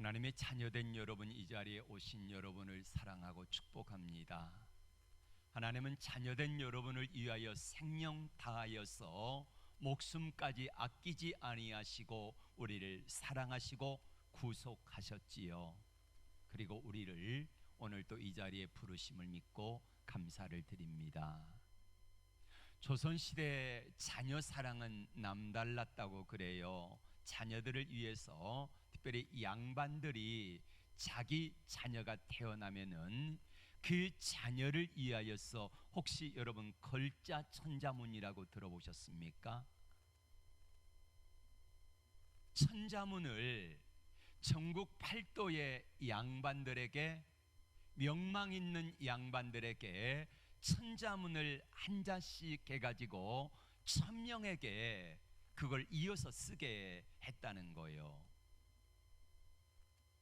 하나님의 자녀된 여러분, 이 자리에 오신 여러분을 사랑하고 축복합니다. 하나님은 자녀된 여러분을 위하여 생명 다하여서 목숨까지 아끼지 아니하시고 우리를 사랑하시고 구속하셨지요. 그리고 우리를 오늘 또 이 자리에 부르심을 믿고 감사를 드립니다. 조선시대 자녀 사랑은 남달랐다고 그래요. 자녀들을 위해서 특별히 양반들이 자기 자녀가 태어나면은 그 자녀를 위하여서, 혹시 여러분 걸자 천자문이라고 들어보셨습니까? 천자문을 전국 8도의 양반들에게, 명망 있는 양반들에게 천자문을 한 자씩 해가지고 1000명에게 그걸 이어서 쓰게 했다는 거예요.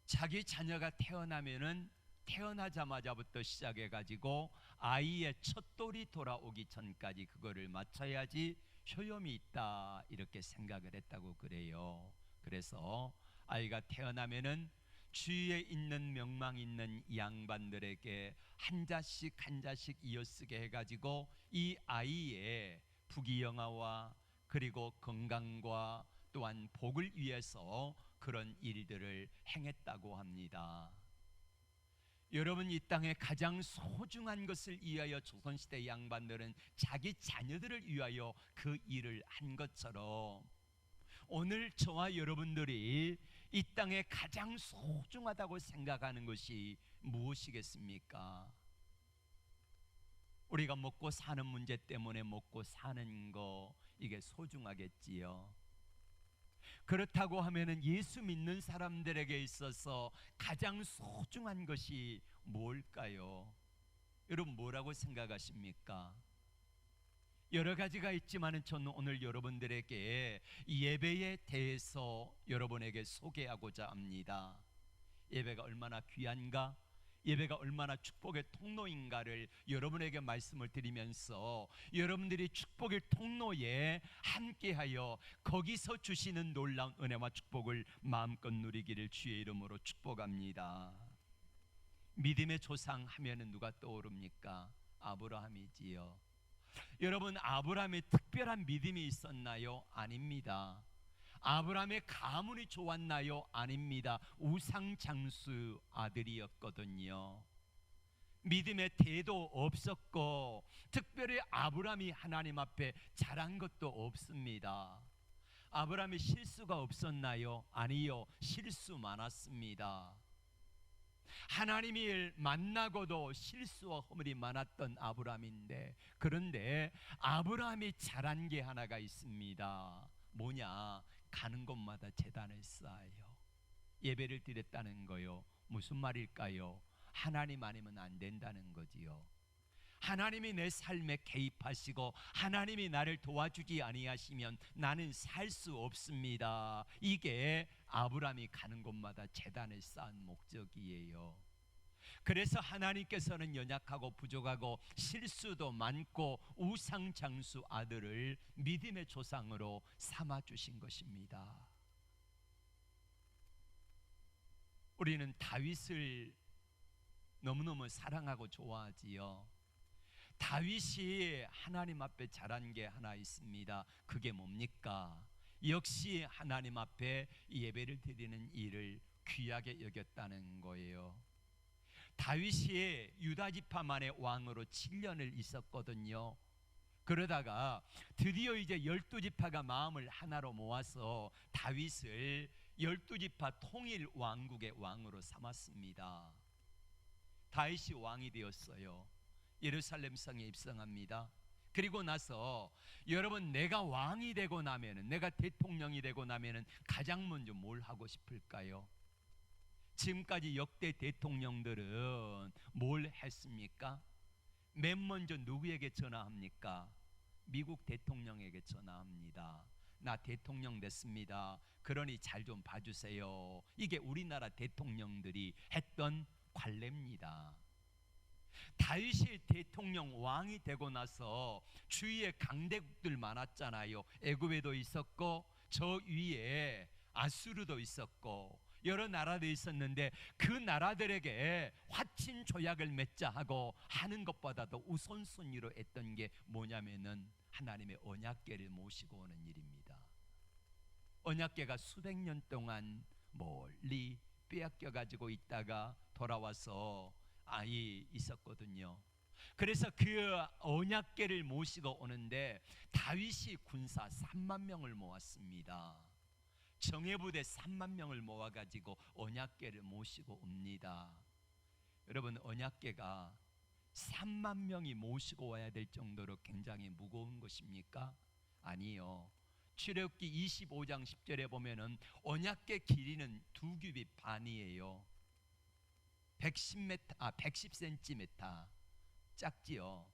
자기 자녀가 태어나면은 태어나자마자부터 시작해가지고 아이의 첫돌이 돌아오기 전까지 그거를 맞춰야지 효용이 있다, 이렇게 생각을 했다고 그래요. 그래서 아이가 태어나면은 주위에 있는 명망 있는 양반들에게 한 자씩 한 자씩 이어쓰게 해가지고 이 아이의 부귀영화와 그리고 건강과 또한 복을 위해서 그런 일들을 행했다고 합니다. 여러분, 이 땅에 가장 소중한 것을 위하여 조선시대 양반들은 자기 자녀들을 위하여 그 일을 한 것처럼, 오늘 저와 여러분들이 이 땅에 가장 소중하다고 생각하는 것이 무엇이겠습니까? 우리가 먹고 사는 문제 때문에 먹고 사는 거, 이게 소중하겠지요. 그렇다고 하면은 예수 믿는 사람들에게 있어서 가장 소중한 것이 뭘까요? 여러분, 뭐라고 생각하십니까? 여러 가지가 있지만 저는 오늘 여러분들에게 예배에 대해서 여러분에게 소개하고자 합니다. 예배가 얼마나 귀한가, 예배가 얼마나 축복의 통로인가를 여러분에게 말씀을 드리면서, 여러분들이 축복의 통로에 함께하여 거기서 주시는 놀라운 은혜와 축복을 마음껏 누리기를 주의 이름으로 축복합니다. 믿음의 조상 하면은 누가 떠오릅니까? 아브라함이지요. 여러분, 아브라함에 특별한 믿음이 있었나요? 아닙니다. 아브라함의 가문이 좋았나요? 아닙니다. 우상장수 아들이었거든요. 믿음의 대도 없었고 특별히 아브라함이 하나님 앞에 잘한 것도 없습니다. 아브라함이 실수가 없었나요? 아니요, 실수 많았습니다. 하나님을 만나고도 실수와 허물이 많았던 아브라함인데, 그런데 아브라함이 잘한 게 하나가 있습니다. 뭐냐? 가는 곳마다 제단을 쌓아요. 예배를 드렸다는 거요. 무슨 말일까요? 하나님 아니면 안 된다는 거지요. 하나님이 내 삶에 개입하시고 하나님이 나를 도와주지 아니하시면 나는 살 수 없습니다. 이게 아브라함이 가는 곳마다 제단을 쌓은 목적이에요. 그래서 하나님께서는 연약하고 부족하고 실수도 많고 우상장수 아들을 믿음의 조상으로 삼아주신 것입니다. 우리는 다윗을 너무너무 사랑하고 좋아하지요. 다윗이 하나님 앞에 잘한 게 하나 있습니다. 그게 뭡니까? 역시 하나님 앞에 예배를 드리는 일을 귀하게 여겼다는 거예요. 다윗이 유다 지파만의 왕으로 7년을 있었거든요. 그러다가 드디어 이제 12지파가 마음을 하나로 모아서 다윗을 12지파 통일 왕국의 왕으로 삼았습니다. 다윗이 왕이 되었어요. 예루살렘 성에 입성합니다. 그리고 나서 여러분, 내가 왕이 되고 나면은, 내가 대통령이 되고 나면은 가장 먼저 뭘 하고 싶을까요? 지금까지 역대 대통령들은 뭘 했습니까? 맨 먼저 누구에게 전화합니까? 미국 대통령에게 전화합니다. 나 대통령 됐습니다. 그러니 잘 좀 봐주세요. 이게 우리나라 대통령들이 했던 관례입니다. 다윗이 대통령 왕이 되고 나서 주위에 강대국들 많았잖아요. 애굽에도 있었고 저 위에 아수르도 있었고 여러 나라들이 있었는데 그 나라들에게 화친 조약을 맺자 하고 하는 것보다도 우선순위로 했던 게 뭐냐면은 하나님의 언약궤를 모시고 오는 일입니다. 언약궤가 수백 년 동안 멀리 빼앗겨 가지고 있다가 돌아와서 아이 있었거든요. 그래서 그 언약궤를 모시고 오는데 다윗이 군사 3만 명을 모았습니다. 정예부대 3만 명을 모아가지고 언약궤를 모시고 옵니다. 여러분, 언약궤가 3만 명이 모시고 와야 될 정도로 굉장히 무거운 것입니까? 아니요. 출애굽기 25장 10절에 보면은 언약궤 길이는 2규빗 반이에요. 110cm 작지요.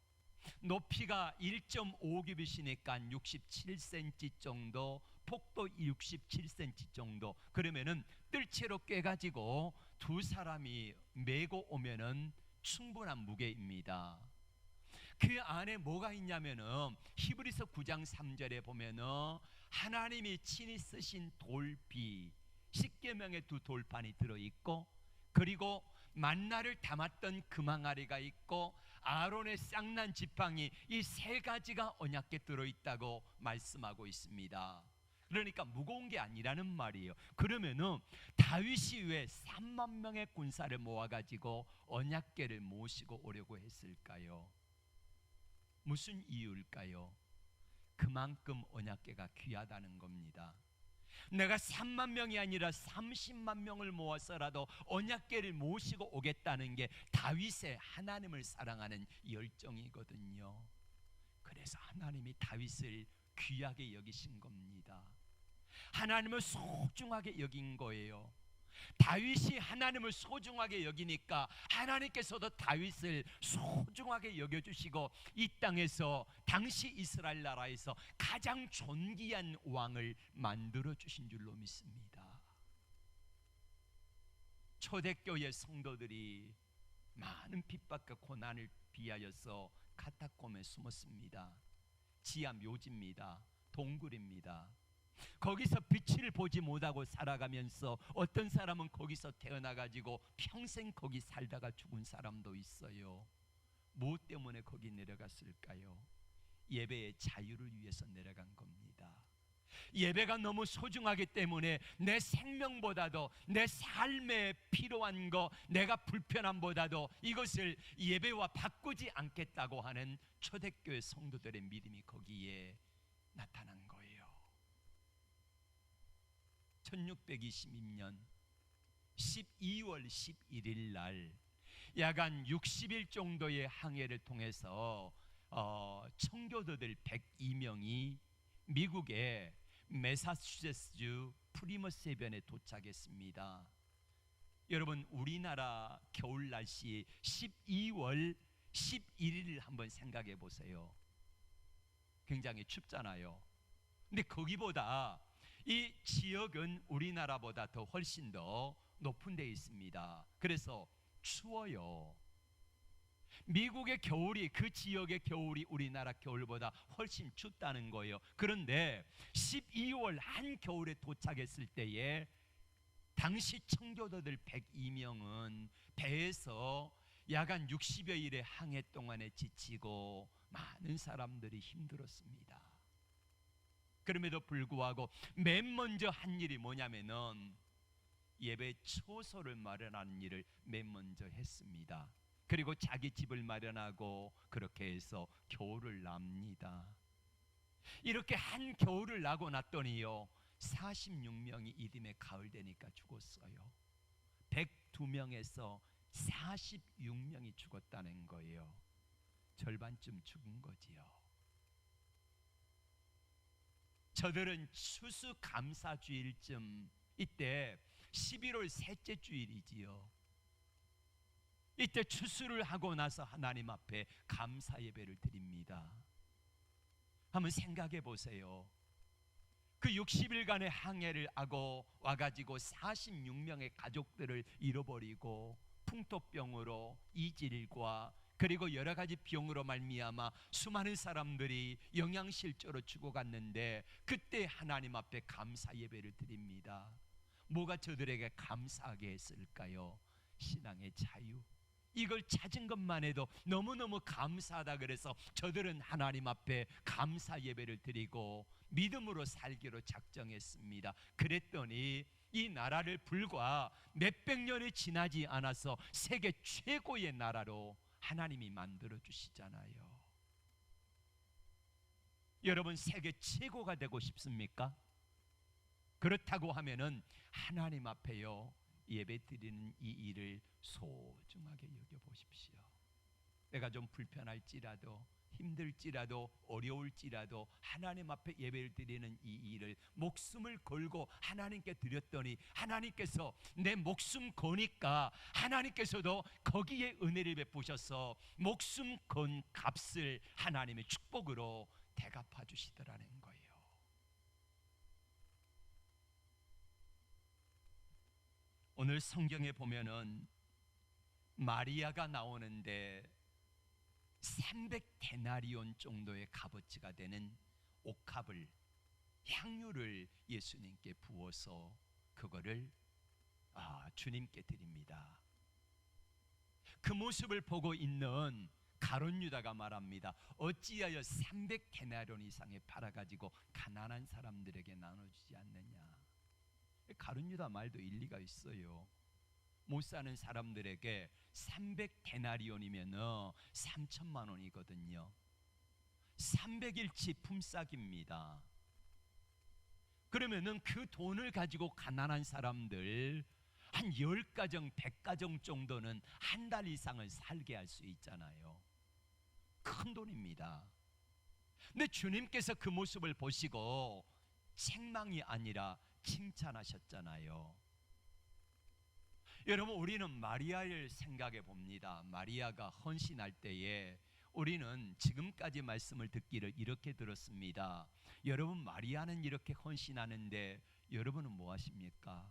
높이가 1.5규빗이니까 67cm 정도, 폭도 67cm 정도. 그러면은 뜰채로 꿰가지고 두 사람이 메고 오면은 충분한 무게입니다. 그 안에 뭐가 있냐면은 히브리서 9장 3절에 보면은 하나님이 친히 쓰신 돌비, 십계명의 두 돌판이 들어있고, 그리고 만나를 담았던 금항아리가 있고 아론의 쌍난 지팡이, 이 세 가지가 언약궤에 들어있다고 말씀하고 있습니다. 그러니까 무거운 게 아니라는 말이에요. 그러면은 다윗이 왜 3만 명의 군사를 모아가지고 언약궤를 모시고 오려고 했을까요? 무슨 이유일까요? 그만큼 언약궤가 귀하다는 겁니다. 내가 3만 명이 아니라 30만 명을 모아서라도 언약궤를 모시고 오겠다는 게 다윗의 하나님을 사랑하는 열정이거든요. 그래서 하나님이 다윗을 귀하게 여기신 겁니다. 하나님을 소중하게 여긴 거예요. 다윗이 하나님을 소중하게 여기니까 하나님께서도 다윗을 소중하게 여겨주시고 이 땅에서 당시 이스라엘 나라에서 가장 존귀한 왕을 만들어 주신 줄로 믿습니다. 초대교회 성도들이 많은 핍박과 고난을 비하여서 카타콤에 숨었습니다. 지하 묘지입니다. 동굴입니다. 거기서 빛을 보지 못하고 살아가면서 어떤 사람은 거기서 태어나가지고 평생 거기 살다가 죽은 사람도 있어요. 무엇 때문에 거기 내려갔을까요? 예배의 자유를 위해서 내려간 겁니다. 예배가 너무 소중하기 때문에 내 생명보다도 내 삶에 필요한 거, 내가 불편함보다도 이것을 예배와 바꾸지 않겠다고 하는 초대교회 성도들의 믿음이 거기에 나타난 거예요. 1622년 12월 11일 날 약간 60일 정도의 항해를 통해서 청교도들 102명이 미국의 매사추세츠주 프리머스 해변에 도착했습니다. 여러분, 우리나라 겨울 날씨 12월 11일을 한번 생각해 보세요. 굉장히 춥잖아요. 근데 거기보다 이 지역은 우리나라보다 더 훨씬 더 높은 데 있습니다. 그래서 추워요. 미국의 겨울이, 그 지역의 겨울이 우리나라 겨울보다 훨씬 춥다는 거예요. 그런데 12월 한겨울에 도착했을 때에 당시 청교도들 102명은 배에서 야간 60여 일의 항해 동안에 지치고 많은 사람들이 힘들었습니다. 그럼에도 불구하고 맨 먼저 한 일이 뭐냐면은 예배 초소를 마련하는 일을 맨 먼저 했습니다. 그리고 자기 집을 마련하고 그렇게 해서 겨울을 납니다. 이렇게 한 겨울을 나고 났더니요 46명이 이듬해 가을 되니까 죽었어요. 102명에서 46명이 죽었다는 거예요. 절반쯤 죽은 거지요. 저들은 추수감사주일쯤, 이때 11월 셋째 주일이지요. 이때 추수를 하고 나서 하나님 앞에 감사 예배를 드립니다. 한번 생각해 보세요. 그 60일간의 항해를 하고 와가지고 46명의 가족들을 잃어버리고 풍토병으로 이질과 그리고 여러 가지 병으로 말미암아 수많은 사람들이 영양실조로 죽어갔는데 그때 하나님 앞에 감사 예배를 드립니다. 뭐가 저들에게 감사하게 했을까요? 신앙의 자유. 이걸 찾은 것만 해도 너무너무 감사하다 그래서 저들은 하나님 앞에 감사 예배를 드리고 믿음으로 살기로 작정했습니다. 그랬더니 이 나라를 불과 몇백 년이 지나지 않아서 세계 최고의 나라로 하나님이 만들어 주시잖아요. 여러분, 세계 최고가 되고 싶습니까? 그렇다고 하면은 하나님 앞에요 예배 드리는 이 일을 소중하게 여겨보십시오. 내가 좀 불편할지라도 힘들지라도 어려울지라도 하나님 앞에 예배를 드리는 이 일을 목숨을 걸고 하나님께 드렸더니 하나님께서 내 목숨 거니까 하나님께서도 거기에 은혜를 베푸셔서 목숨 건 값을 하나님의 축복으로 대갚아 주시더라는 거예요. 오늘 성경에 보면은 마리아가 나오는데 300데나리온 정도의 값어치가 되는 옥합을, 향유를 예수님께 부어서 그거를 주님께 드립니다. 그 모습을 보고 있는 가룟 유다가 말합니다. 어찌하여 300데나리온 이상에 팔아가지고 가난한 사람들에게 나눠주지 않느냐. 가룟 유다 말도 일리가 있어요. 못 사는 사람들에게 300데나리온이면 3천만 원이거든요. 300일치 품삯입니다. 그러면은 그 돈을 가지고 가난한 사람들 한 10가정, 100가정 정도는 한 달 이상을 살게 할 수 있잖아요. 큰 돈입니다. 근데 주님께서 그 모습을 보시고 책망이 아니라 칭찬하셨잖아요. 여러분, 우리는 마리아를 생각해 봅니다. 마리아가 헌신할 때에 우리는 지금까지 말씀을 듣기를 이렇게 들었습니다. 여러분, 마리아는 이렇게 헌신하는데 여러분은 뭐 하십니까?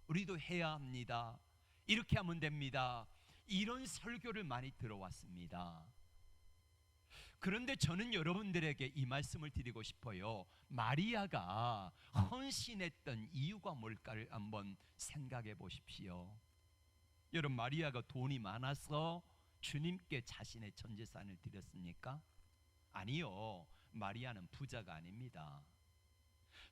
우리도 해야 합니다. 이렇게 하면 됩니다. 이런 설교를 많이 들어왔습니다. 그런데 저는 여러분들에게 이 말씀을 드리고 싶어요. 마리아가 헌신했던 이유가 뭘까를 한번 생각해 보십시오. 여러분, 마리아가 돈이 많아서 주님께 자신의 전 재산을 드렸습니까? 아니요. 마리아는 부자가 아닙니다.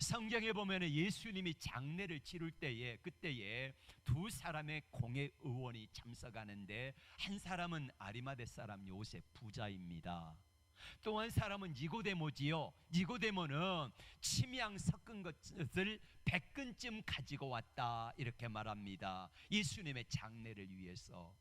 성경에 보면 예수님이 장례를 치를 때에 그때에 두 사람의 공회 의원이 참석하는데 한 사람은 아리마대 사람 요셉 부자입니다. 또 한 사람은 니고데모지요. 니고데모는 침향 섞은 것을 100근쯤 가지고 왔다 이렇게 말합니다. 예수님의 장례를 위해서.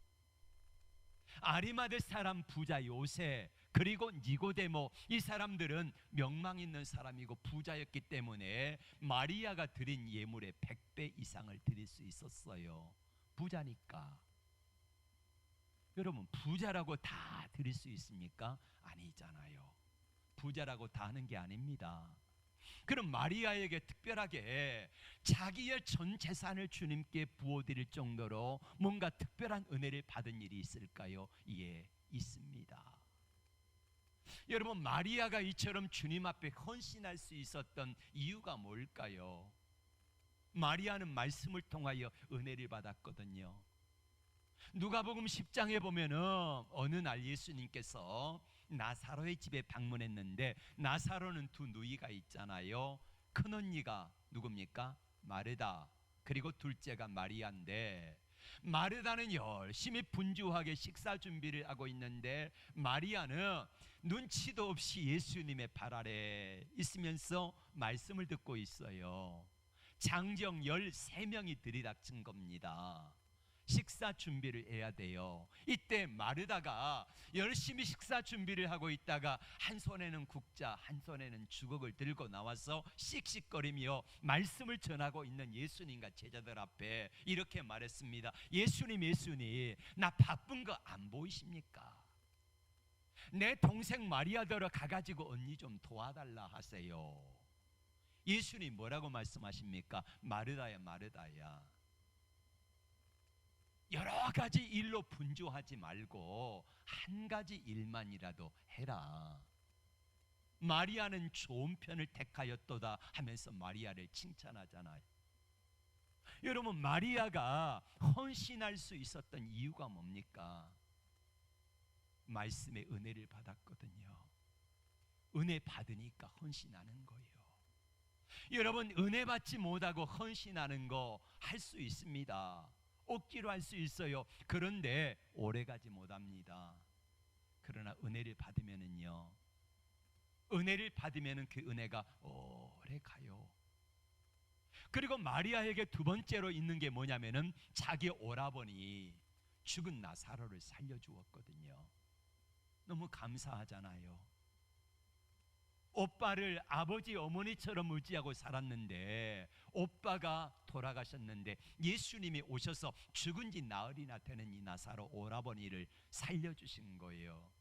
아리마대 사람 부자 요셉 그리고 니고데모, 이 사람들은 명망 있는 사람이고 부자였기 때문에 마리아가 드린 예물의 100배 이상을 드릴 수 있었어요. 부자니까. 여러분, 부자라고 다 드릴 수 있습니까? 아니잖아요. 부자라고 다 하는 게 아닙니다. 그럼 마리아에게 특별하게 자기의 전 재산을 주님께 부어드릴 정도로 뭔가 특별한 은혜를 받은 일이 있을까요? 예, 있습니다. 여러분, 마리아가 이처럼 주님 앞에 헌신할 수 있었던 이유가 뭘까요? 마리아는 말씀을 통하여 은혜를 받았거든요. 누가복음 10장에 보면은 어느 날 예수님께서 나사로의 집에 방문했는데 나사로는 두 누이가 있잖아요. 큰 언니가 누굽니까? 마르다. 그리고 둘째가 마리아인데 마르다는 열심히 분주하게 식사 준비를 하고 있는데 마리아는 눈치도 없이 예수님의 발 아래 있으면서 말씀을 듣고 있어요. 장정 13명이 들이닥친 겁니다. 식사 준비를 해야 돼요. 이때 마르다가 열심히 식사 준비를 하고 있다가 한 손에는 국자 한 손에는 주걱을 들고 나와서 씩씩거리며 말씀을 전하고 있는 예수님과 제자들 앞에 이렇게 말했습니다. 예수님, 나 바쁜 거 안 보이십니까? 내 동생 마리아더러 가가지고 언니 좀 도와달라 하세요. 예수님 뭐라고 말씀하십니까? 마르다야, 마르다야, 여러 가지 일로 분주하지 말고 한 가지 일만이라도 해라. 마리아는 좋은 편을 택하였도다 하면서 마리아를 칭찬하잖아요. 여러분, 마리아가 헌신할 수 있었던 이유가 뭡니까? 말씀의 은혜를 받았거든요. 은혜 받으니까 헌신하는 거예요. 여러분, 은혜 받지 못하고 헌신하는 거 할 수 있습니다. 억지로 할 수 있어요. 그런데 오래가지 못합니다. 그러나 은혜를 받으면은요, 은혜를 받으면은 그 은혜가 오래 가요. 그리고 마리아에게 두 번째로 있는 게 뭐냐면은 자기 오라버니 죽은 나사로를 살려주었거든요. 너무 감사하잖아요. 오빠를 아버지 어머니처럼 의지하고 살았는데 오빠가 돌아가셨는데 예수님이 오셔서 죽은 지 나흘이나 되는 이 나사로 오라버니를 살려주신 거예요.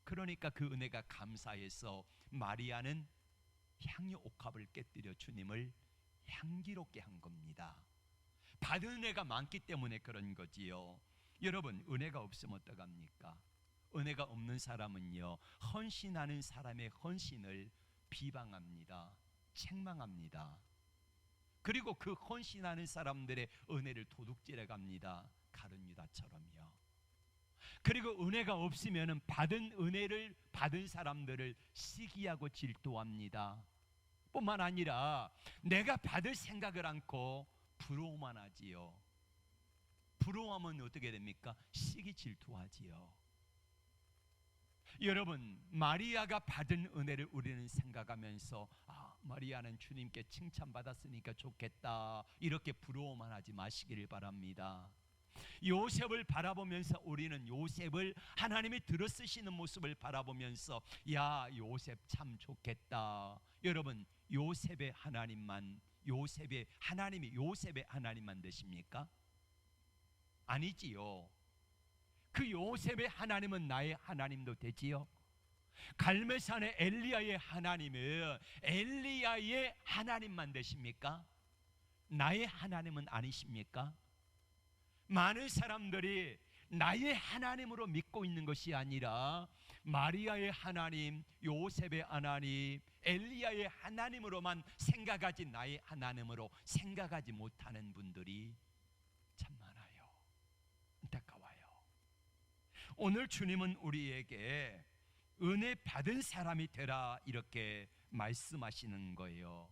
그러니까 그 은혜가 감사해서 마리아는 향유 옥합을 깨뜨려 주님을 향기롭게 한 겁니다. 받은 은혜가 많기 때문에 그런 거지요. 여러분, 은혜가 없으면 어떡합니까? 은혜가 없는 사람은요, 헌신하는 사람의 헌신을 비방합니다. 책망합니다. 그리고 그 헌신하는 사람들의 은혜를 도둑질해 갑니다. 가룟 유다처럼요. 그리고 은혜가 없으면 받은 은혜를 받은 사람들을 시기하고 질투합니다. 뿐만 아니라 내가 받을 생각을 않고 부러워만 하지요. 부러워하면 어떻게 됩니까? 시기 질투하지요. 여러분, 마리아가 받은 은혜를 우리는 생각하면서 마리아는 주님께 칭찬받았으니까 좋겠다, 이렇게 부러워만 하지 마시기를 바랍니다. 요셉을 바라보면서 우리는 요셉을 하나님이 들어쓰시는 모습을 바라보면서 야, 요셉 참 좋겠다. 여러분, 요셉의 하나님이 요셉의 하나님만 되십니까? 아니지요. 그 요셉의 하나님은 나의 하나님도 되지요. 갈멜산의 엘리야의 하나님은 엘리야의 하나님만 되십니까? 나의 하나님은 아니십니까? 많은 사람들이 나의 하나님으로 믿고 있는 것이 아니라 마리아의 하나님, 요셉의 하나님, 엘리야의 하나님으로만 생각하지 나의 하나님으로 생각하지 못하는 분들이 참 많아요. 안타까워요. 오늘 주님은 우리에게 은혜 받은 사람이 되라 이렇게 말씀하시는 거예요.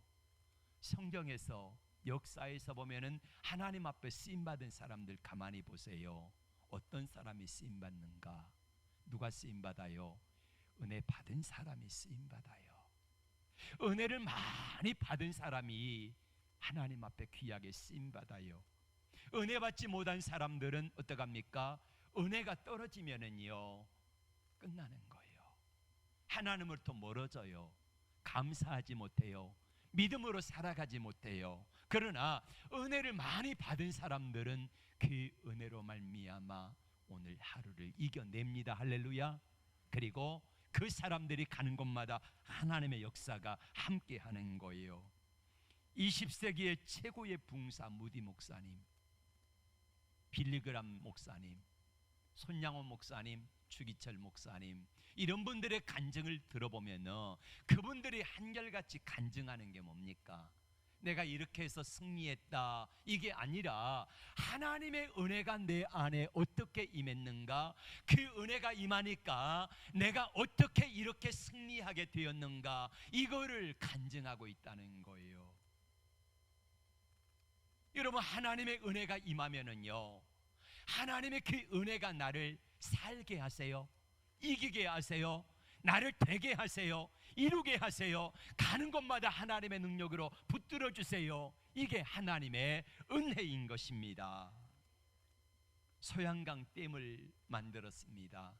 성경에서 역사에서 보면은 하나님 앞에 쓰임 받은 사람들 가만히 보세요. 어떤 사람이 쓰임 받는가? 누가 쓰임 받아요? 은혜 받은 사람이 쓰임 받아요. 은혜를 많이 받은 사람이 하나님 앞에 귀하게 쓰임 받아요. 은혜 받지 못한 사람들은 어떡합니까? 은혜가 떨어지면은요, 끝나는 거예요. 하나님으로부터 멀어져요. 감사하지 못해요. 믿음으로 살아가지 못해요. 그러나 은혜를 많이 받은 사람들은 그 은혜로 말미암아 오늘 하루를 이겨냅니다. 할렐루야. 그리고 그 사람들이 가는 곳마다 하나님의 역사가 함께하는 거예요. 20세기의 최고의 붕사 무디 목사님, 빌리그람 목사님, 손양원 목사님, 주기철 목사님, 이런 분들의 간증을 들어보면 그분들이 한결같이 간증하는 게 뭡니까? 내가 이렇게 해서 승리했다, 이게 아니라 하나님의 은혜가 내 안에 어떻게 임했는가, 그 은혜가 임하니까 내가 어떻게 이렇게 승리하게 되었는가, 이거를 간증하고 있다는 거예요. 여러분, 하나님의 은혜가 임하면은요, 하나님의 그 은혜가 나를 살게 하세요. 이기게 하세요. 나를 되게 하세요. 이루게 하세요. 가는 곳마다 하나님의 능력으로 붙들어 주세요. 이게 하나님의 은혜인 것입니다. 소양강 댐을 만들었습니다.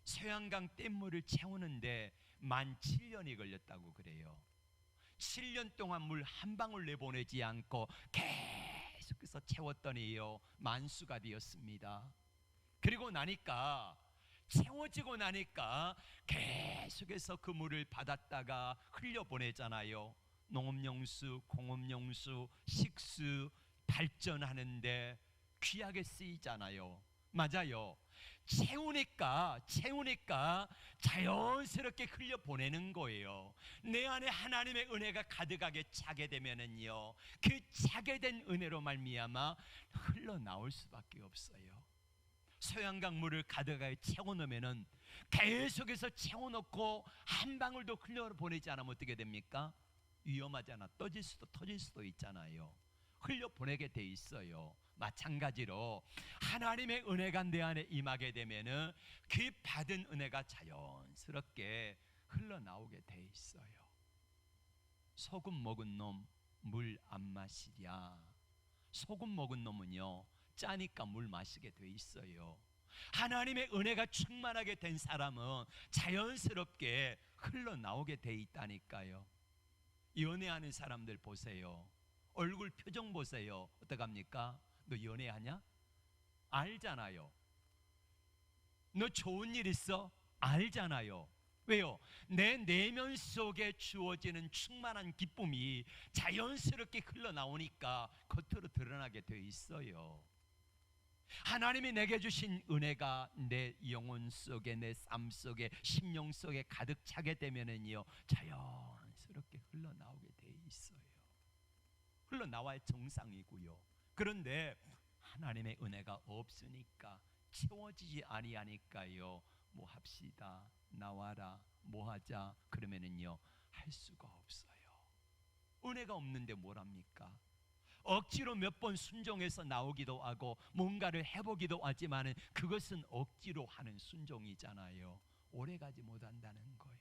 소양강 댐물을 채우는데 17,000년이 걸렸다고 그래요. 7년 동안 물 한 방울 내보내지 않고 계속해서 채웠더니요, 만수가 되었습니다. 그리고 나니까, 채워지고 나니까 계속해서 그 물을 받았다가 흘려보내잖아요. 농업용수, 공업용수, 식수 발전하는데 귀하게 쓰이잖아요. 맞아요. 채우니까 자연스럽게 흘려 보내는 거예요. 내 안에 하나님의 은혜가 가득하게 차게 되면은요, 그 차게 된 은혜로 말미암아 흘러나올 수밖에 없어요. 소양강 물을 가득하게 채워놓으면은 계속해서 채워놓고 한 방울도 흘려보내지 않으면 어떻게 됩니까? 위험하잖아. 떠질 수도 터질 수도 있잖아요. 흘려보내게 돼 있어요. 마찬가지로 하나님의 은혜가 내 안에 임하게 되면은 그 받은 은혜가 자연스럽게 흘러나오게 돼 있어요. 소금 먹은 놈 물 안 마시랴. 소금 먹은 놈은요, 짜니까 물 마시게 돼 있어요. 하나님의 은혜가 충만하게 된 사람은 자연스럽게 흘러나오게 돼 있다니까요. 연애하는 사람들 보세요. 얼굴 표정 보세요. 어떡합니까? 너 연애하냐? 알잖아요. 너 좋은 일 있어? 알잖아요. 왜요? 내 내면 속에 주어지는 충만한 기쁨이 자연스럽게 흘러나오니까 겉으로 드러나게 돼 있어요. 하나님이 내게 주신 은혜가 내 영혼 속에, 내 삶 속에, 심령 속에 가득 차게 되면은요, 자연스럽게 흘러나오게 돼 있어요. 흘러나와야 정상이고요. 그런데 하나님의 은혜가 없으니까, 채워지지 아니하니까요, 뭐 합시다, 나와라, 뭐 하자 그러면은요 할 수가 없어요. 은혜가 없는데 뭘 합니까? 억지로 몇 번 순종해서 나오기도 하고 뭔가를 해보기도 하지만은 그것은 억지로 하는 순종이잖아요. 오래가지 못한다는 거예요.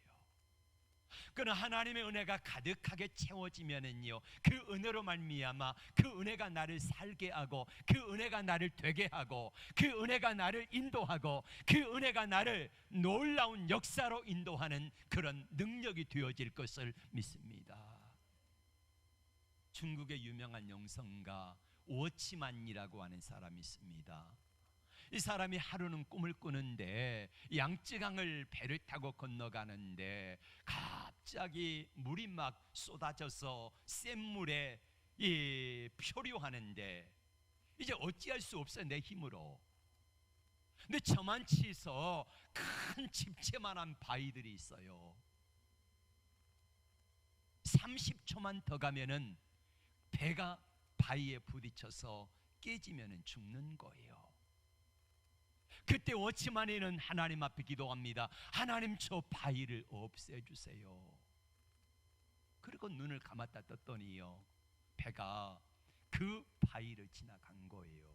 그러나 하나님의 은혜가 가득하게 채워지면은요, 그 은혜로 말미암아 그 은혜가 나를 살게 하고, 그 은혜가 나를 되게 하고, 그 은혜가 나를 인도하고, 그 은혜가 나를 놀라운 역사로 인도하는 그런 능력이 되어질 것을 믿습니다. 중국의 유명한 영성가 워치만이라고 하는 사람이 있습니다. 이 사람이 하루는 꿈을 꾸는데 양쯔강을 배를 타고 건너가는데 갑자기 물이 막 쏟아져서 센 물에 표류하는데 이제 어찌할 수 없어요, 내 힘으로. 근데 저만치서 큰 집채만한 바위들이 있어요. 30초만 더 가면은 배가 바위에 부딪혀서 깨지면 죽는 거예요. 그때 워치만이는 하나님 앞에 기도합니다. 하나님, 저 바위를 없애주세요. 그리고 눈을 감았다 떴더니요, 배가 그 바위를 지나간 거예요.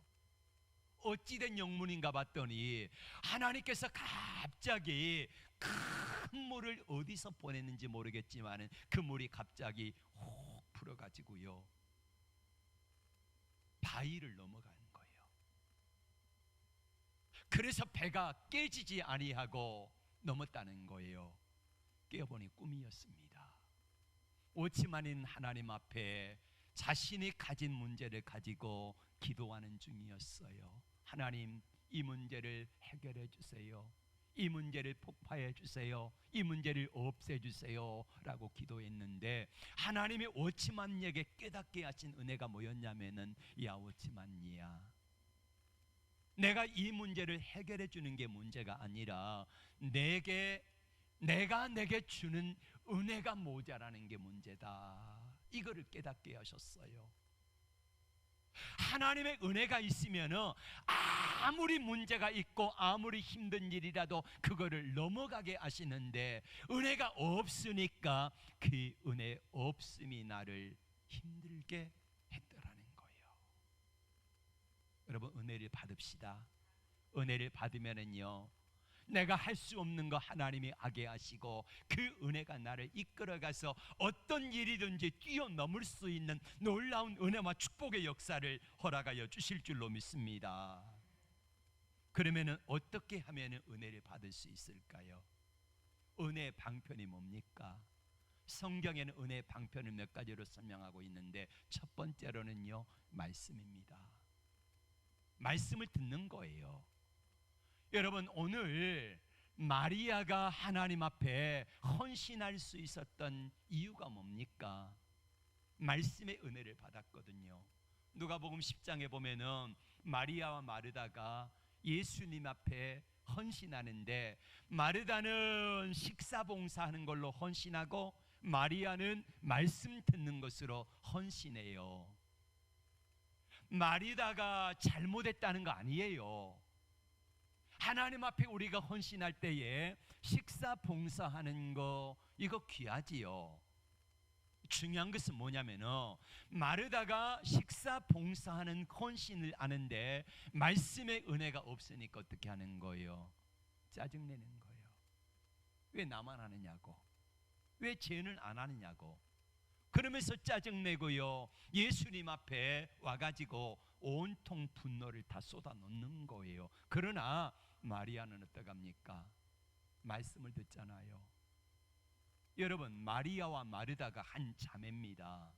어찌된 영문인가 봤더니 하나님께서 갑자기 큰 물을 어디서 보냈는지 모르겠지만 그 물이 갑자기 혹 불어가지고요, 바위를 넘어가는 거예요. 그래서 배가 깨지지 아니하고 넘었다는 거예요. 깨어보니 꿈이었습니다. 오치만인 하나님 앞에 자신이 가진 문제를 가지고 기도하는 중이었어요. 하나님, 이 문제를 해결해 주세요. 이 문제를 폭파해 주세요. 이 문제를 없애 주세요 라고 기도했는데, 하나님이 오치만에게 깨닫게 하신 은혜가 뭐였냐면은, 야 오치만이야, 내가 이 문제를 해결해 주는 게 문제가 아니라 내가 내게 주는 은혜가 모자라는 게 문제다. 이거를 깨닫게 하셨어요. 하나님의 은혜가 있으면 아무리 문제가 있고 아무리 힘든 일이라도 그거를 넘어가게 하시는데, 은혜가 없으니까 그 은혜 없음이 나를 힘들게 했더라는 거예요. 여러분, 은혜를 받읍시다. 은혜를 받으면은요, 내가 할 수 없는 거 하나님이 하게 하시고, 그 은혜가 나를 이끌어가서 어떤 일이든지 뛰어넘을 수 있는 놀라운 은혜와 축복의 역사를 허락하여 주실 줄로 믿습니다. 그러면 어떻게 하면 은혜를 받을 수 있을까요? 은혜의 방편이 뭡니까? 성경에는 은혜의 방편을 몇 가지로 설명하고 있는데, 첫 번째로는요, 말씀입니다. 말씀을 듣는 거예요. 여러분, 오늘 마리아가 하나님 앞에 헌신할 수 있었던 이유가 뭡니까? 말씀의 은혜를 받았거든요. 누가복음 10장에 보면은 마리아와 마르다가 예수님 앞에 헌신하는데, 마르다는 식사 봉사하는 걸로 헌신하고 마리아는 말씀 듣는 것으로 헌신해요. 마리다가 잘못했다는 거 아니에요. 하나님 앞에 우리가 헌신할 때에 식사 봉사하는 거, 이거 귀하지요. 중요한 것은 뭐냐면은, 마르다가 식사 봉사하는 헌신을 아는데 말씀의 은혜가 없으니까 어떻게 하는 거예요? 짜증내는 거예요. 왜 나만 하느냐고, 왜 쟤는 안 하느냐고. 그러면서 짜증내고요, 예수님 앞에 와가지고 온통 분노를 다 쏟아놓는 거예요. 그러나 마리아는 어떡합니까? 말씀을 듣잖아요. 여러분, 마리아와 마르다가 한 자매입니다.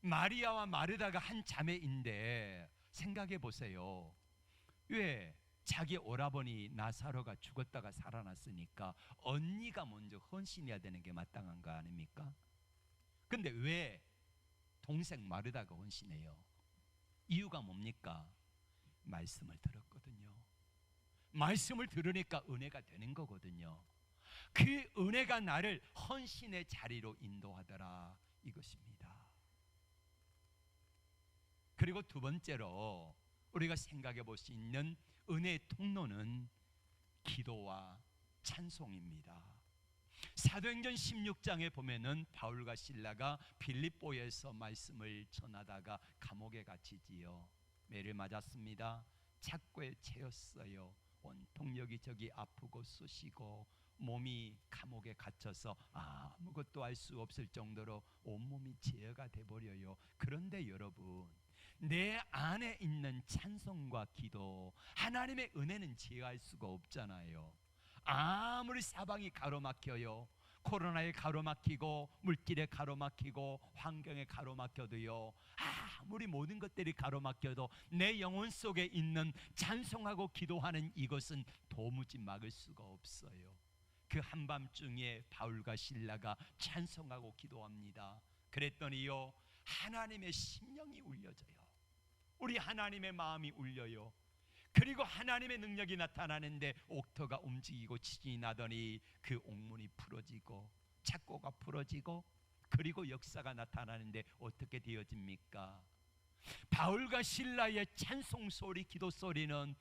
마리아와 마르다가 한 자매인데 생각해 보세요. 왜 자기 오라버니 나사로가 죽었다가 살아났으니까 언니가 먼저 헌신해야 되는 게 마땅한 거 아닙니까? 근데 왜 동생 마르다가 헌신해요? 이유가 뭡니까? 말씀을 들었거든요. 말씀을 들으니까 은혜가 되는 거거든요. 그 은혜가 나를 헌신의 자리로 인도하더라, 이것입니다. 그리고 두 번째로 우리가 생각해 볼 수 있는 은혜의 통로는 기도와 찬송입니다. 사도행전 16장에 보면은 바울과 실라가 빌립보에서 말씀을 전하다가 감옥에 갇히지요. 매를 맞았습니다. 착고에 채였어요. 온통 여기저기 아프고 쑤시고 몸이 감옥에 갇혀서 아무것도 할 수 없을 정도로 온몸이 제어가 돼버려요. 그런데 여러분, 내 안에 있는 찬송과 기도, 하나님의 은혜는 제어할 수가 없잖아요. 아무리 사방이 가로막혀요, 코로나에 가로막히고 물길에 가로막히고 환경에 가로막혀도요, 아무리 모든 것들이 가로막혀도 내 영혼 속에 있는 찬송하고 기도하는 이것은 도무지 막을 수가 없어요. 그 한밤중에 바울과 실라가 찬송하고 기도합니다. 그랬더니요, 하나님의 심령이 울려져요. 우리 하나님의 마음이 울려요. 그리고 하나님의 능력이 나타나는데 옥토가 움직이고 지진이 나더니 그 옥문이 풀어지고 착고가 풀어지고, 그리고 역사가 나타나는데 어떻게 되어집니까? 바울과 실라의 찬송 소리, 기도 소리는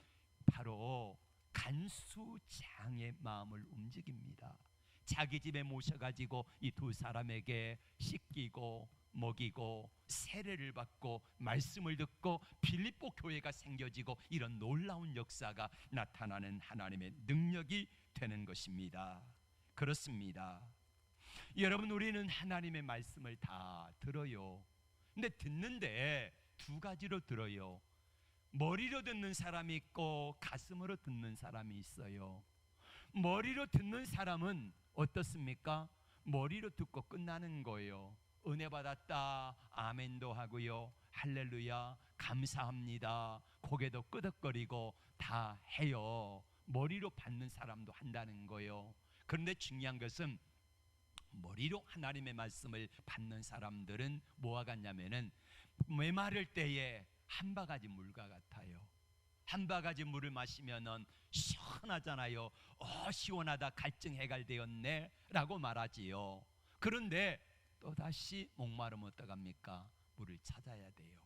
바로 간수장의 마음을 움직입니다. 자기 집에 모셔가지고 이 두 사람에게 씻기고 먹이고 세례를 받고 말씀을 듣고 빌립보 교회가 생겨지고, 이런 놀라운 역사가 나타나는 하나님의 능력이 되는 것입니다. 그렇습니다. 여러분, 우리는 하나님의 말씀을 다 들어요. 근데 듣는데 두 가지로 들어요. 머리로 듣는 사람이 있고 가슴으로 듣는 사람이 있어요. 머리로 듣는 사람은 어떻습니까? 머리로 듣고 끝나는 거예요. 은혜 받았다, 아멘도 하고요, 할렐루야, 감사합니다, 고개도 끄덕거리고 다 해요. 머리로 받는 사람도 한다는 거예요. 그런데 중요한 것은 머리로 하나님의 말씀을 받는 사람들은 뭐와 같냐면은 메마를 때에 한 바가지 물과 같아요. 한 바가지 물을 마시면은 시원하잖아요. 시원하다, 갈증 해갈되었네 라고 말하지요. 그런데 또다시 목마르면 어떡합니까? 물을 찾아야 돼요.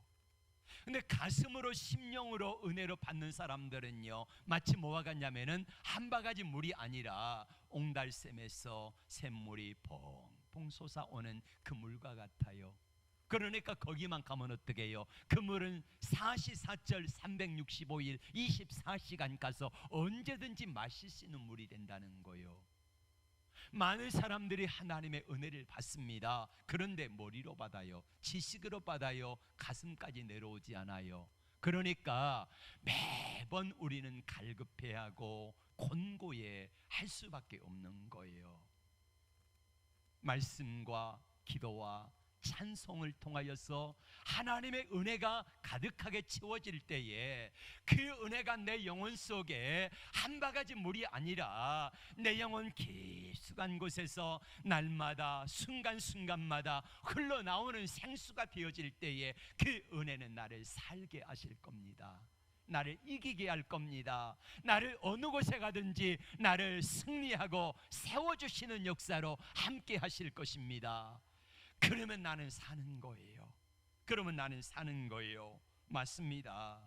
근데 가슴으로 심령으로 은혜로 받는 사람들은요, 마치 뭐와 같냐면은 한 바가지 물이 아니라 옹달샘에서 샘물이 펑펑 솟아오는 그 물과 같아요. 그러니까 거기만 가면 어떻게 해요? 그 물은 44절 365일 24시간 가서 언제든지 마실 수 있는 물이 된다는 거예요. 많은 사람들이 하나님의 은혜를 받습니다. 그런데 머리로 받아요. 지식으로 받아요. 가슴까지 내려오지 않아요. 그러니까 매번 우리는 갈급해하고 곤고해 할 수밖에 없는 거예요. 말씀과 기도와 찬송을 통하여서 하나님의 은혜가 가득하게 채워질 때에 그 은혜가 내 영혼 속에 한 바가지 물이 아니라 내 영혼 깊숙한 곳에서 날마다 순간순간마다 흘러나오는 생수가 되어질 때에 그 은혜는 나를 살게 하실 겁니다. 나를 이기게 할 겁니다. 나를 어느 곳에 가든지 나를 승리하고 세워주시는 역사로 함께 하실 것입니다. 그러면 나는 사는 거예요. 그러면 나는 사는 거예요. 맞습니다.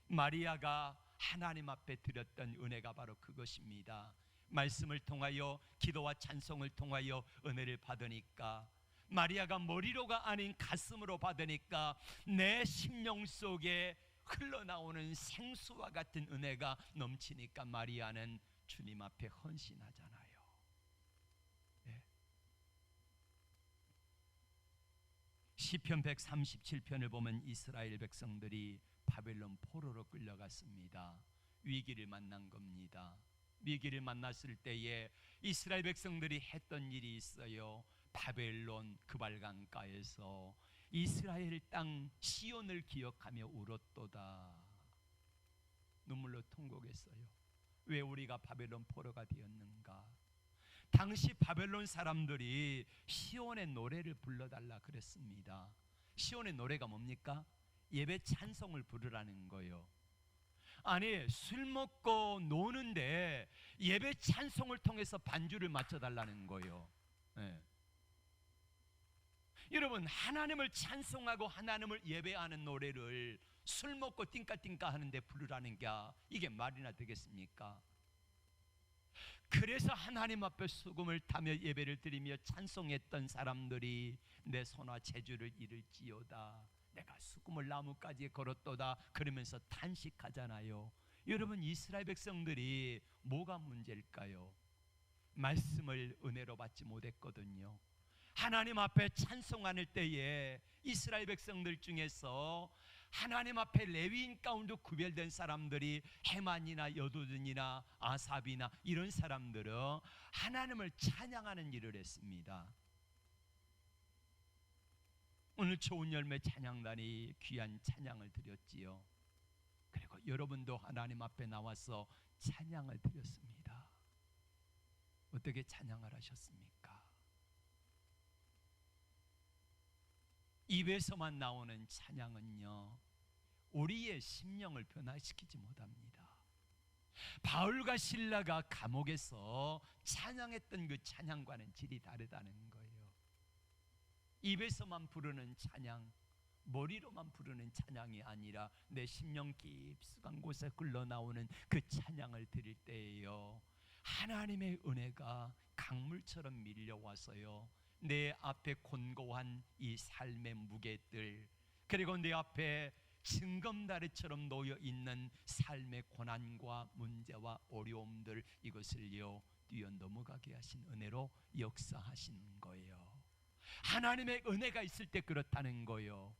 마리아가 하나님 앞에 드렸던 은혜가 바로 그것입니다. 말씀을 통하여 기도와 찬송을 통하여 은혜를 받으니까, 마리아가 머리로가 아닌 가슴으로 받으니까 내 심령 속에 흘러나오는 생수와 같은 은혜가 넘치니까 마리아는 주님 앞에 헌신하잖아요. 네. 시편 137편을 보면 이스라엘 백성들이 바벨론 포로로 끌려갔습니다. 위기를 만난 겁니다. 위기를 만났을 때에 이스라엘 백성들이 했던 일이 있어요. 바벨론 그발강가에서 이스라엘 땅 시온을 기억하며 울었도다. 눈물로 통곡했어요. 왜 우리가 바벨론 포로가 되었는가? 당시 바벨론 사람들이 시온의 노래를 불러달라 그랬습니다. 시온의 노래가 뭡니까? 예배 찬송을 부르라는 거예요. 아니, 술 먹고 노는데 예배 찬송을 통해서 반주를 맞춰달라는 거예요. 네. 여러분, 하나님을 찬송하고 하나님을 예배하는 노래를 술 먹고 띵까띵까 하는데 부르라는 게 이게 말이나 되겠습니까? 그래서 하나님 앞에 수금을 타며 예배를 드리며 찬송했던 사람들이 내 손과 재주를 잃을지어다, 내가 수금을 나무까지 걸었도다 그러면서 탄식하잖아요. 여러분, 이스라엘 백성들이 뭐가 문제일까요? 말씀을 은혜로 받지 못했거든요. 하나님 앞에 찬송하는 때에 이스라엘 백성들 중에서 하나님 앞에 레위인 가운데 구별된 사람들이 헤만이나 여두둔이나 아삽이나 이런 사람들은 하나님을 찬양하는 일을 했습니다. 오늘 좋은 열매 찬양단이 귀한 찬양을 드렸지요. 그리고 여러분도 하나님 앞에 나와서 찬양을 드렸습니다. 어떻게 찬양을 하셨습니까? 입에서만 나오는 찬양은요, 우리의 심령을 변화시키지 못합니다. 바울과 실라가 감옥에서 찬양했던 그 찬양과는 질이 다르다는 거예요. 입에서만 부르는 찬양, 머리로만 부르는 찬양이 아니라 내 심령 깊숙한 곳에 흘러나오는 그 찬양을 드릴 때에요, 하나님의 은혜가 강물처럼 밀려와서요, 내 앞에 곤고한 이 삶의 무게들, 그리고 내 앞에 징검다리처럼 놓여 있는 삶의 고난과 문제와 어려움들, 이것을요 뛰어넘어가게 하신 은혜로 역사하시는 거예요. 하나님의 은혜가 있을 때 그렇다는 거예요.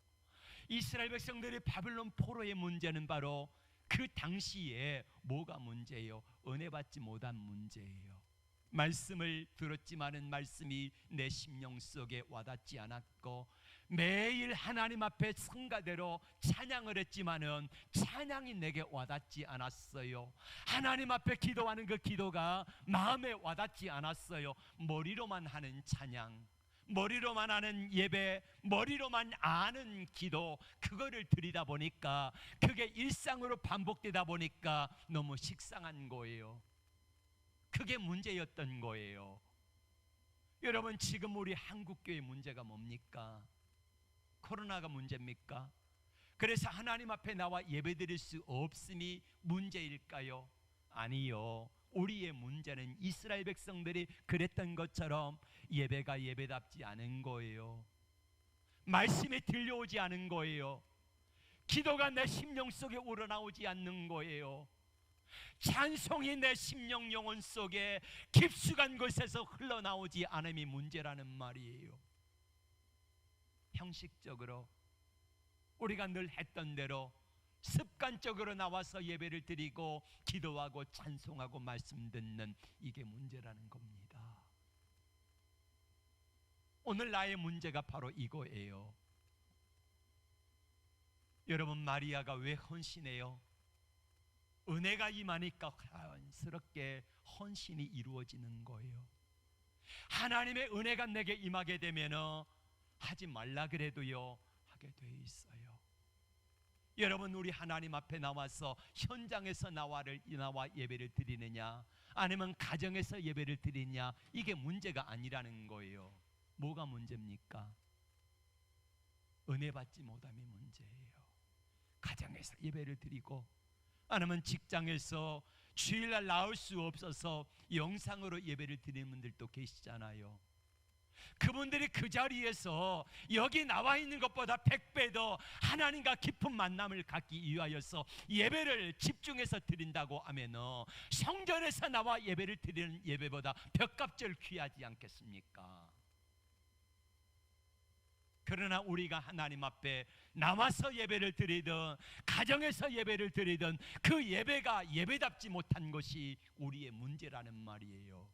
이스라엘 백성들의 바벨론 포로의 문제는 바로 그 당시에 뭐가 문제예요? 은혜 받지 못한 문제예요. 말씀을 들었지만은 말씀이 내 심령 속에 와닿지 않았고, 매일 하나님 앞에 성가대로 찬양을 했지만은 찬양이 내게 와닿지 않았어요. 하나님 앞에 기도하는 그 기도가 마음에 와닿지 않았어요. 머리로만 하는 찬양, 머리로만 하는 예배, 머리로만 아는 기도, 그거를 드리다 보니까 그게 일상으로 반복되다 보니까 너무 식상한 거예요. 그게 문제였던 거예요. 여러분, 지금 우리 한국교회 문제가 뭡니까? 코로나가 문제입니까? 그래서 하나님 앞에 나와 예배드릴 수 없음이 문제일까요? 아니요. 우리의 문제는 이스라엘 백성들이 그랬던 것처럼 예배가 예배답지 않은 거예요. 말씀이 들려오지 않은 거예요. 기도가 내 심령 속에 우러나오지 않는 거예요. 찬송이 내 심령 영혼 속에 깊숙한 곳에서 흘러나오지 않음이 문제라는 말이에요. 형식적으로 우리가 늘 했던 대로 습관적으로 나와서 예배를 드리고 기도하고 찬송하고 말씀 듣는, 이게 문제라는 겁니다. 오늘 나의 문제가 바로 이거예요. 여러분, 마리아가 왜 헌신해요? 은혜가 임하니까 자연스럽게 헌신이 이루어지는 거예요. 하나님의 은혜가 내게 임하게 되면 하지 말라 그래도요 하게 돼 있어요. 여러분, 우리 하나님 앞에 나와서 현장에서 나와 예배를 드리느냐, 아니면 가정에서 예배를 드리냐, 이게 문제가 아니라는 거예요. 뭐가 문제입니까? 은혜 받지 못함이 문제예요. 가정에서 예배를 드리고, 아니면 직장에서 주일날 나올 수 없어서 영상으로 예배를 드리는 분들도 계시잖아요. 그분들이 그 자리에서 여기 나와 있는 것보다 100배 더 하나님과 깊은 만남을 갖기 위하여서 예배를 집중해서 드린다고 하면 성전에서 나와 예배를 드리는 예배보다 벽값절 귀하지 않겠습니까? 그러나 우리가 하나님 앞에 나와서 예배를 드리든 가정에서 예배를 드리든 그 예배가 예배답지 못한 것이 우리의 문제라는 말이에요.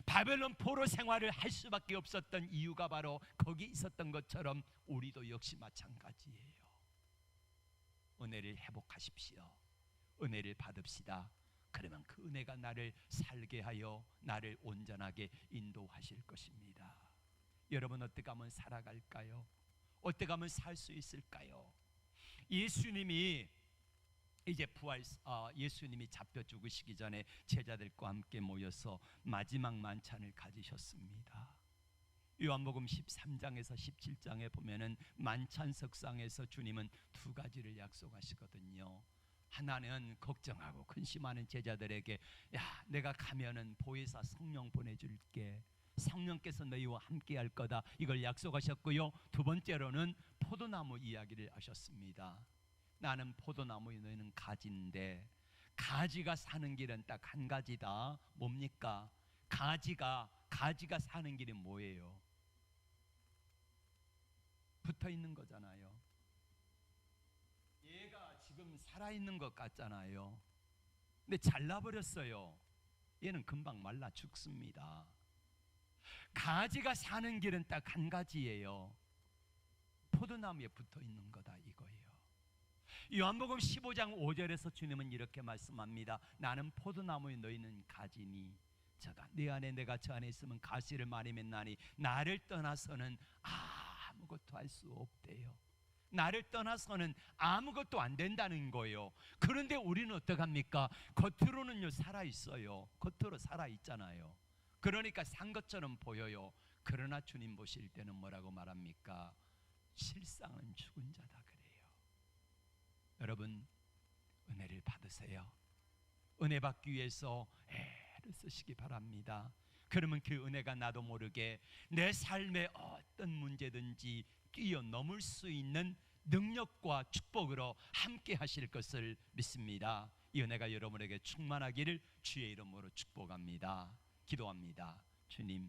바벨론 포로 생활을 할 수밖에 없었던 이유가 바로 거기 있었던 것처럼 우리도 역시 마찬가지예요. 은혜를 회복하십시오. 은혜를 받읍시다. 그러면 그 은혜가 나를 살게 하여 나를 온전하게 인도하실 것입니다. 여러분, 어떻게 하면 살아갈까요? 어떻게 하면 살 수 있을까요? 예수님이 이제 예수님이 잡혀 죽으시기 전에 제자들과 함께 모여서 마지막 만찬을 가지셨습니다. 요한복음 13장에서 17장에 보면은 만찬석상에서 주님은 두 가지를 약속하시거든요. 하나는 걱정하고 근심하는 제자들에게, 야, 내가 가면은 보혜사 성령 보내줄게. 성령께서 너희와 함께 할 거다. 이걸 약속하셨고요. 두 번째로는 포도나무 이야기를 하셨습니다. 나는 포도나무, 너희는 가지인데 가지가 사는 길은 딱 한 가지다. 뭡니까? 가지가 사는 길이 뭐예요? 붙어 있는 거잖아요. 얘가 지금 살아있는 것 같잖아요. 근데 잘라버렸어요. 얘는 금방 말라 죽습니다. 가지가 사는 길은 딱 한 가지예요. 포도나무에 붙어 있는 거다, 이거예요. 요한복음 15장 5절에서 주님은 이렇게 말씀합니다. 나는 포도나무에 너희는 가지니 저가 네 안에 내가 저 안에 있으면 가시를 많이 맺나니 나를 떠나서는 아무것도 할 수 없대요. 나를 떠나서는 아무것도 안 된다는 거예요. 그런데 우리는 어떡합니까? 겉으로는요 살아있어요. 겉으로 살아있잖아요. 그러니까 산 것처럼 보여요. 그러나 주님 보실 때는 뭐라고 말합니까? 실상은 죽은 자다 그래요. 여러분, 은혜를 받으세요. 은혜 받기 위해서 애를 쓰시기 바랍니다. 그러면 그 은혜가 나도 모르게 내 삶의 어떤 문제든지 뛰어넘을 수 있는 능력과 축복으로 함께 하실 것을 믿습니다. 이 은혜가 여러분에게 충만하기를 주의 이름으로 축복합니다. 기도합니다. 주님,